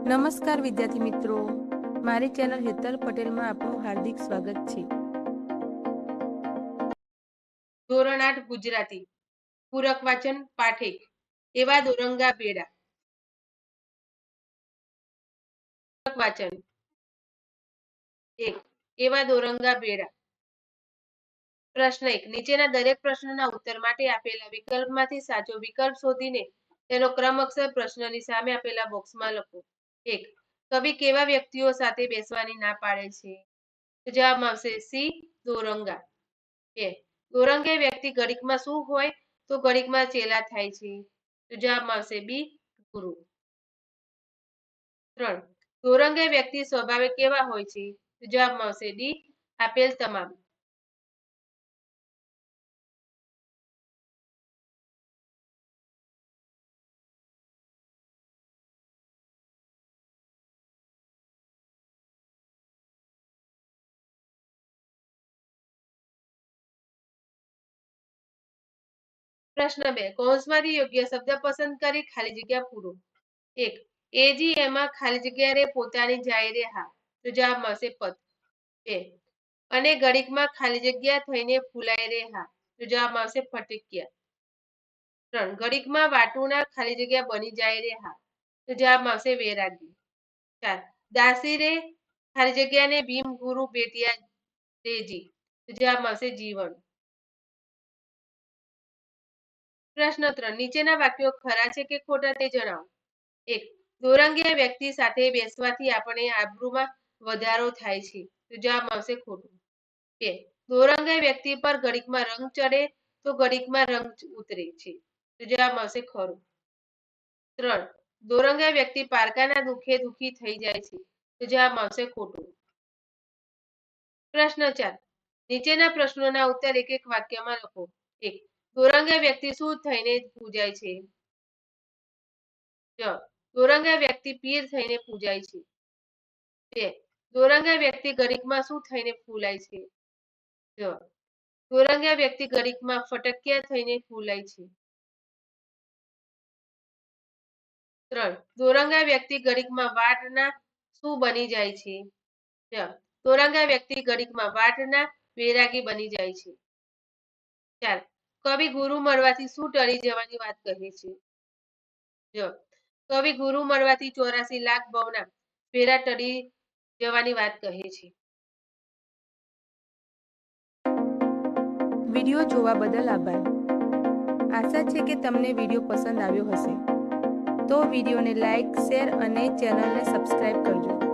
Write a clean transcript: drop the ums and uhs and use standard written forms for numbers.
નમસ્કાર વિદ્યાર્થી મિત્રો, મારી ચેનલ હેતલ પટેલમાં આપનું હાર્દિક સ્વાગત છે. ધોરણ 8 ગુજરાતી પૂરક વાચન પાઠ 1 એવા દોરંગા બેડા. પૂરક વાચન 1 એવા દોરંગા બેડા. પ્રશ્ન 1 નીચેના દરેક પ્રશ્નના ઉત્તર માટે આપેલા વિકલ્પમાંથી સાચો વિકલ્પ શોધીને તેનો ક્રમ અક્ષર પ્રશ્નની સામે આપેલા બોક્સમાં લખો. 1 કવિ કેવા વ્યક્તિઓ સાથે બેસવાની ના પાડે છે? તો જવાબમાં આવશે સી દોરંગા. 2 દોરંગે વ્યક્તિ ઘડીકમાં શું હોય તો ઘડીકમાં ચેલા થાય છે? તો જવાબમાં આવશે બી ગુરુ. 3 દોરંગે વ્યક્તિ સ્વભાવે કેવા હોય છે? તો જવાબમાં આવશે ડી આપેલ તમામ. પ્રશ્ન 2 કૌંસમાંથી યોગ્ય શબ્દ પસંદ કરી ખાલી જગ્યા પૂરો. 1 એજી એમાં ખાલી જગ્યા રે પોતાની જાય રે હા. તો જવાબમાં આવશે પદ. 2 અને ઘડીકમાં ખાલી જગ્યા થઈને ફૂલાય રે હા. તો જવાબમાં આવશે ફટક્યા. 3 ઘડીકમાં વાટુના ખાલી જગ્યા બની જાય રે હા. તો જવાબમાં આવશે વૈરાગી. 4 દાસી રે ખાલી જગ્યાને ભીમ ગુરુ બેટિયા રેજી. તો જવાબમાં આવશે જીવન. પ્રશ્ન 3 નીચેના વાક્યો ખરા છે કે ખોટા તે જણાવો. 1 દોરંગીય વ્યક્તિ સાથે બેસવાથી આપણે આબરૂમાં વધારો થાય છે. તો જવાબમાં આવશે ખોટું. 2 દોરંગીય વ્યક્તિ પર ઘડીકમાં રંગ ચડે તો ઘડીકમાં રંગ ઉતરે છે. તો જવાબમાં આવશે ખરું. 3 દોરંગીય વ્યક્તિ પારકાના દુઃખે દુઃખી થઈ જાય છે. તો જવાબમાં આવશે ખોટું. પ્રશ્ન 4 નીચેના પ્રશ્નોના ઉત્તર એક એક વાક્યમાં લખો. 1 દોરંગીય વ્યક્તિ શું થઈને પૂજાય છે? જવાબ દોરંગીય વ્યક્તિ પીર થઈને પૂજાય છે. 2 દોરંગીય વ્યક્તિ ઘડીકમાં શું થઈને ફૂલાય છે? જવાબ દોરંગીય વ્યક્તિ ઘડીકમાં ફટક્યા થઈને ફૂલાય છે. 3 દોરંગીય વ્યક્તિ ઘડીકમાં વાટના શું બની જાય છે? જવાબ દોરંગીય વ્યક્તિ ઘડીકમાં વાટના વૈરાગી બની જાય છે. 4 કવિ ગુરુ મળવાથી શું ટળી જવાની વાત કહે છે? જવાબ કવિ ગુરુ મળવાથી 84 લાખ ભવના ફેરા ટળી જવાની વાત કહે છે. વિડીયો જોવા બદલ આભાર. આશા છે કે તમને વિડીયો પસંદ આવ્યો હશે. તો વિડીયોને લાઈક, શેર અને ચેનલને સબસ્ક્રાઇબ કરજો.